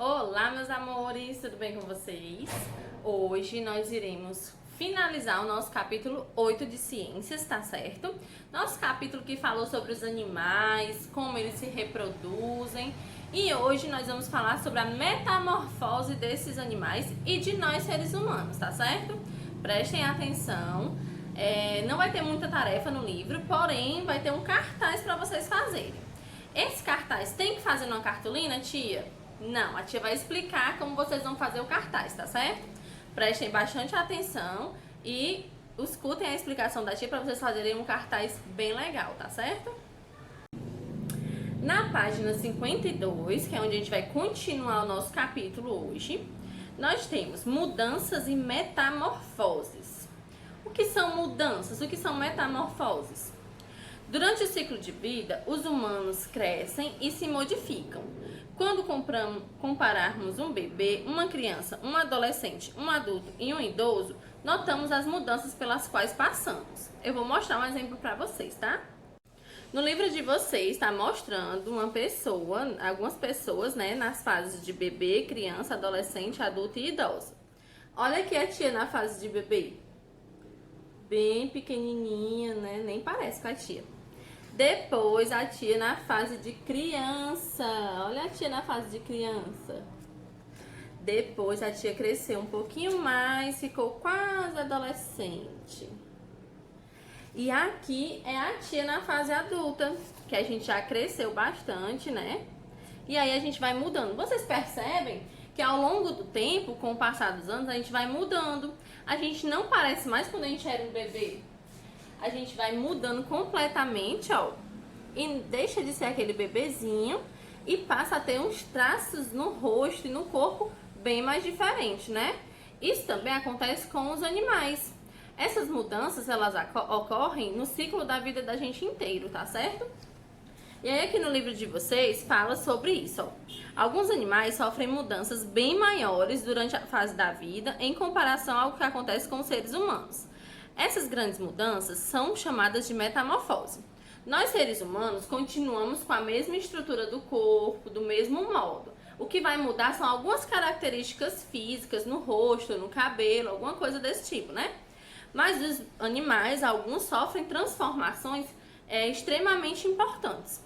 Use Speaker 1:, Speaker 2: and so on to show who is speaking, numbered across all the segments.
Speaker 1: Olá, meus amores, tudo bem com vocês? Hoje nós iremos finalizar o nosso capítulo 8 de ciências, tá certo? Nosso capítulo que falou sobre os animais, como eles se reproduzem. E hoje nós vamos falar sobre a metamorfose desses animais e de nós seres humanos, tá certo? Prestem atenção, não vai ter muita tarefa no livro, porém vai ter um cartaz para vocês fazerem. Esse cartaz tem que fazer numa cartolina, tia? Não, a tia vai explicar como vocês vão fazer o cartaz, tá certo? Prestem bastante atenção e escutem a explicação da tia para vocês fazerem um cartaz bem legal, tá certo? Na página 52, que é onde a gente vai continuar o nosso capítulo hoje, nós temos mudanças e metamorfoses. O que são mudanças? O que são metamorfoses? Durante o ciclo de vida, os humanos crescem e se modificam. Quando compararmos um bebê, uma criança, um adolescente, um adulto e um idoso, notamos as mudanças pelas quais passamos. Eu vou mostrar um exemplo para vocês, tá? No livro de vocês está mostrando algumas pessoas, né, nas fases de bebê, criança, adolescente, adulto e idoso. Olha aqui a tia na fase de bebê. Bem pequenininha, né? Nem parece com a tia. Depois a tia na fase de criança. Olha a tia na fase de criança. Depois a tia cresceu um pouquinho mais, ficou quase adolescente. E aqui é a tia na fase adulta, que a gente já cresceu bastante, né? E aí a gente vai mudando. Vocês percebem que ao longo do tempo, com o passar dos anos, a gente vai mudando. A gente não parece mais quando a gente era um bebê. A gente vai mudando completamente, ó. E deixa de ser aquele bebezinho e passa a ter uns traços no rosto e no corpo bem mais diferentes, né? Isso também acontece com os animais. Essas mudanças, elas ocorrem no ciclo da vida da gente inteiro, tá certo? E aí aqui no livro de vocês fala sobre isso, ó. Alguns animais sofrem mudanças bem maiores durante a fase da vida em comparação ao que acontece com os seres humanos. Essas grandes mudanças são chamadas de metamorfose. Nós, seres humanos, continuamos com a mesma estrutura do corpo, do mesmo modo. O que vai mudar são algumas características físicas no rosto, no cabelo, alguma coisa desse tipo, né? Mas os animais, alguns sofrem transformações extremamente importantes,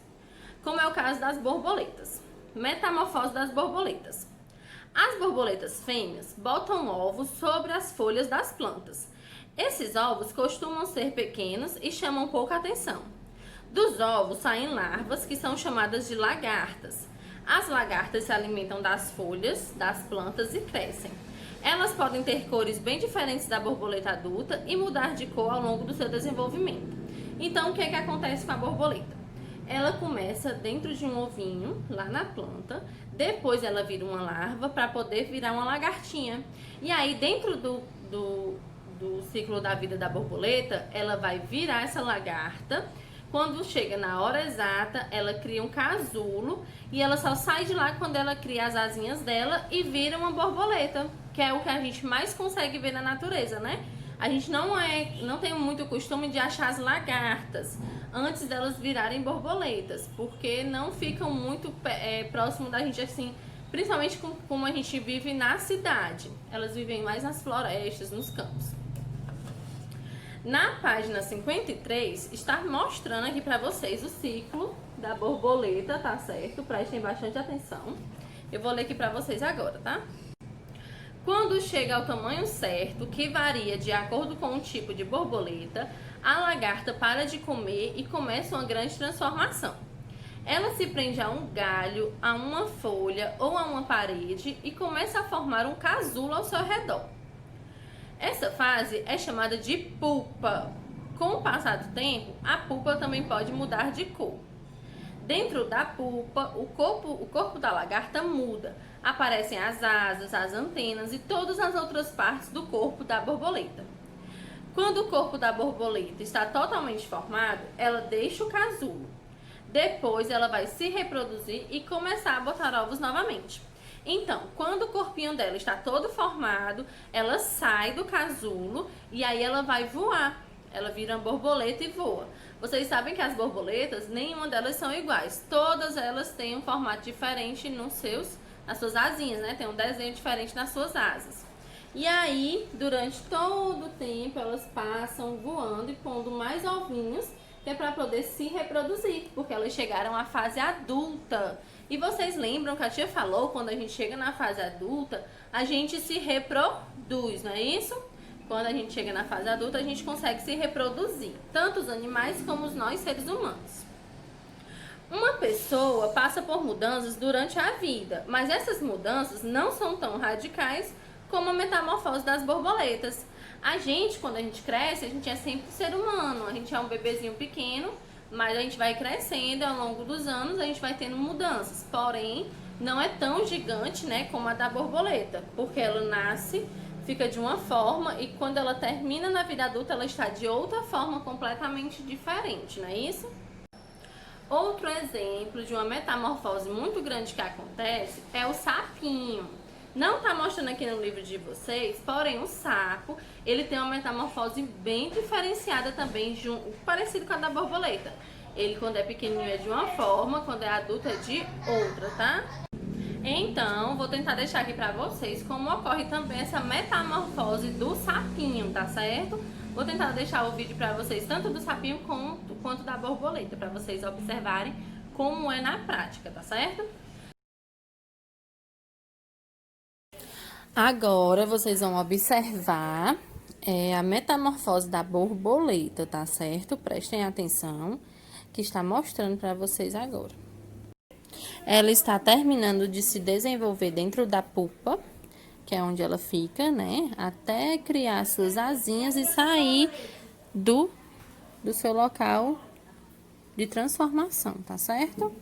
Speaker 1: como é o caso das borboletas. Metamorfose das borboletas. As borboletas fêmeas botam ovos sobre as folhas das plantas. Esses ovos costumam ser pequenos e chamam pouca atenção. Dos ovos saem larvas que são chamadas de lagartas. As lagartas se alimentam das folhas das plantas e crescem. Elas podem ter cores bem diferentes da borboleta adulta e mudar de cor ao longo do seu desenvolvimento. Então, o que é que acontece com a borboleta? Ela começa dentro de um ovinho, lá na planta, depois ela vira uma larva para poder virar uma lagartinha. E aí, dentro do ciclo da vida da borboleta, ela vai virar essa lagarta. Quando chega na hora exata, ela cria um casulo e ela só sai de lá quando ela cria as asinhas dela e vira uma borboleta, que é o que a gente mais consegue ver na natureza, né? A gente não tem muito costume de achar as lagartas antes delas virarem borboletas, porque não ficam muito próximo da gente assim, principalmente como a gente vive na cidade. Elas vivem mais nas florestas, nos campos. Na página 53, está mostrando aqui para vocês o ciclo da borboleta, tá certo? Prestem bastante atenção. Eu vou ler aqui para vocês agora, tá? Quando chega ao tamanho certo, que varia de acordo com o tipo de borboleta, a lagarta para de comer e começa uma grande transformação. Ela se prende a um galho, a uma folha ou a uma parede e começa a formar um casulo ao seu redor. Essa fase é chamada de pupa. Com o passar do tempo, a pupa também pode mudar de cor. Dentro da pupa, o corpo da lagarta muda. Aparecem as asas, as antenas e todas as outras partes do corpo da borboleta. Quando o corpo da borboleta está totalmente formado, ela deixa o casulo. Depois ela vai se reproduzir e começar a botar ovos novamente. Então, quando o corpinho dela está todo formado, ela sai do casulo e aí ela vai voar. Ela vira uma borboleta e voa. Vocês sabem que as borboletas, nenhuma delas são iguais. Todas elas têm um formato diferente nos seus as suas asinhas, né? Tem um desenho diferente nas suas asas. E aí, durante todo o tempo, elas passam voando e pondo mais ovinhos, que é para poder se reproduzir, porque elas chegaram à fase adulta. E vocês lembram que a tia falou, quando a gente chega na fase adulta, a gente se reproduz, não é isso? Quando a gente chega na fase adulta, a gente consegue se reproduzir, tanto os animais como nós, seres humanos. Uma pessoa passa por mudanças durante a vida, mas essas mudanças não são tão radicais como a metamorfose das borboletas. A gente, quando a gente cresce, a gente é sempre ser humano, a gente é um bebezinho pequeno, mas a gente vai crescendo ao longo dos anos, a gente vai tendo mudanças, porém, não é tão gigante, né, como a da borboleta, porque ela nasce, fica de uma forma e quando ela termina na vida adulta, ela está de outra forma completamente diferente, não é isso? Outro exemplo de uma metamorfose muito grande que acontece é o sapinho. Não está mostrando aqui no livro de vocês, porém o sapo, ele tem uma metamorfose bem diferenciada também, parecido com a da borboleta. Ele quando é pequenininho é de uma forma, quando é adulto é de outra, tá? Então, vou tentar deixar aqui pra vocês como ocorre também essa metamorfose do sapinho, tá certo? Vou tentar deixar o vídeo pra vocês, tanto do sapinho quanto da borboleta, pra vocês observarem como é na prática, tá certo? Agora, vocês vão observar a metamorfose da borboleta, tá certo? Prestem atenção, que está mostrando pra vocês agora. Ela está terminando de se desenvolver dentro da pupa, que é onde ela fica, né? Até criar suas asinhas e sair do seu local de transformação, tá certo?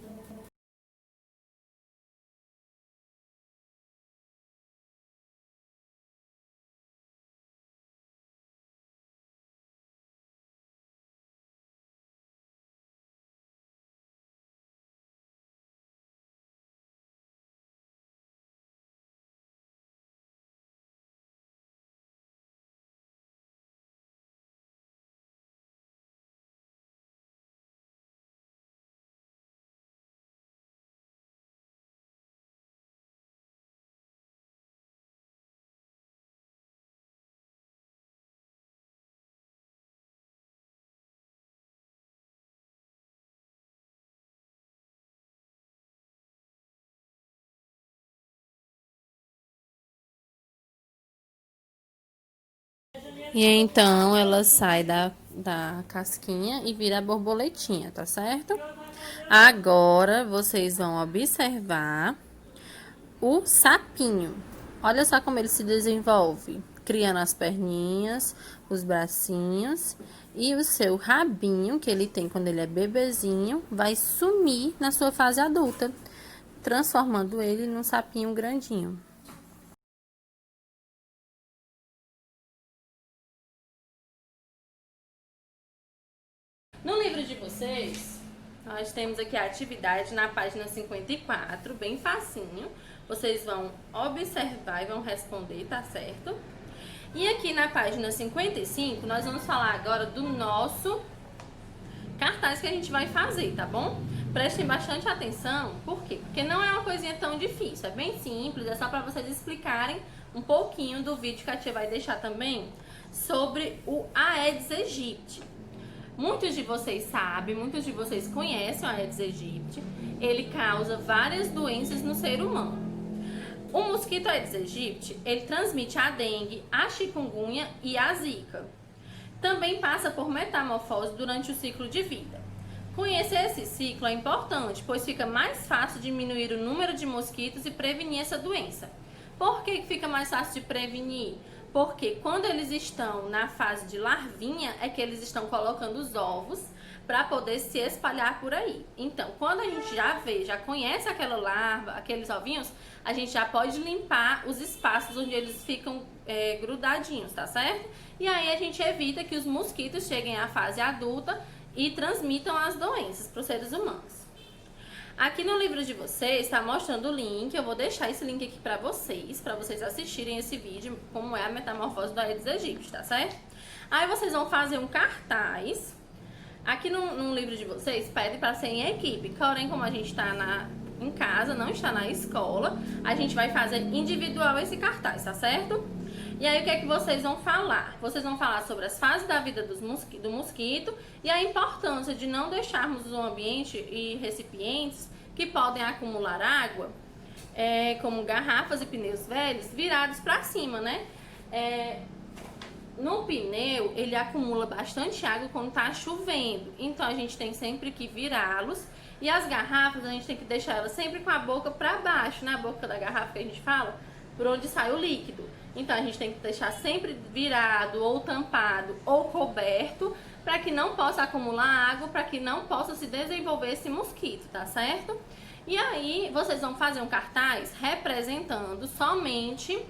Speaker 1: E então ela sai da casquinha e vira a borboletinha, tá certo? Agora vocês vão observar o sapinho. Olha só como ele se desenvolve, criando as perninhas, os bracinhos e o seu rabinho que ele tem quando ele é bebezinho vai sumir na sua fase adulta, transformando ele num sapinho grandinho. No livro de vocês, nós temos aqui a atividade na página 54, bem facinho. Vocês vão observar e vão responder, tá certo? E aqui na página 55, nós vamos falar agora do nosso cartaz que a gente vai fazer, tá bom? Prestem bastante atenção, por quê? Porque não é uma coisinha tão difícil, é bem simples, é só para vocês explicarem um pouquinho do vídeo que a tia vai deixar também sobre o Aedes aegypti. Muitos de vocês sabem, muitos de vocês conhecem o Aedes aegypti. Ele causa várias doenças no ser humano. O mosquito Aedes aegypti, ele transmite a dengue, a chikungunya e a zika. Também passa por metamorfose durante o ciclo de vida. Conhecer esse ciclo é importante, pois fica mais fácil diminuir o número de mosquitos e prevenir essa doença. Por que fica mais fácil de prevenir? Porque quando eles estão na fase de larvinha, é que eles estão colocando os ovos para poder se espalhar por aí. Então, quando a gente já vê, já conhece aquela larva, aqueles ovinhos, a gente já pode limpar os espaços onde eles ficam grudadinhos, tá certo? E aí a gente evita que os mosquitos cheguem à fase adulta e transmitam as doenças para os seres humanos. Aqui no livro de vocês está mostrando o link, eu vou deixar esse link aqui para vocês assistirem esse vídeo, como é a metamorfose do Aedes aegypti, tá certo? Aí vocês vão fazer um cartaz. Aqui no livro de vocês pede para ser em equipe, porém como a gente está em casa, não está na escola, a gente vai fazer individual esse cartaz, tá certo? E aí o que é que vocês vão falar? Vocês vão falar sobre as fases da vida do mosquito e a importância de não deixarmos o ambiente e recipientes que podem acumular água, como garrafas e pneus velhos, virados para cima, né? No pneu, ele acumula bastante água quando tá chovendo, então a gente tem sempre que virá-los. E as garrafas, a gente tem que deixar elas sempre com a boca para baixo, né? A boca da garrafa que a gente fala, por onde sai o líquido. Então a gente tem que deixar sempre virado, ou tampado, ou coberto, para que não possa acumular água, para que não possa se desenvolver esse mosquito, tá certo? E aí, vocês vão fazer um cartaz representando somente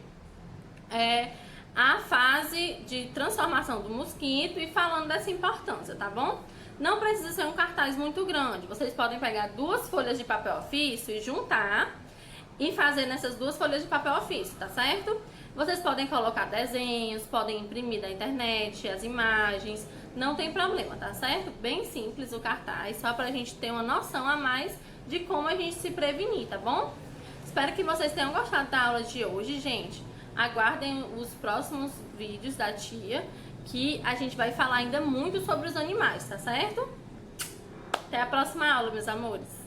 Speaker 1: a fase de transformação do mosquito e falando dessa importância, tá bom? Não precisa ser um cartaz muito grande. Vocês podem pegar 2 folhas de papel ofício e juntar e fazer nessas 2 folhas de papel ofício, tá certo? Vocês podem colocar desenhos, podem imprimir da internet, as imagens, não tem problema, tá certo? Bem simples o cartaz, só pra gente ter uma noção a mais de como a gente se prevenir, tá bom? Espero que vocês tenham gostado da aula de hoje, gente. Aguardem os próximos vídeos da tia, que a gente vai falar ainda muito sobre os animais, tá certo? Até a próxima aula, meus amores.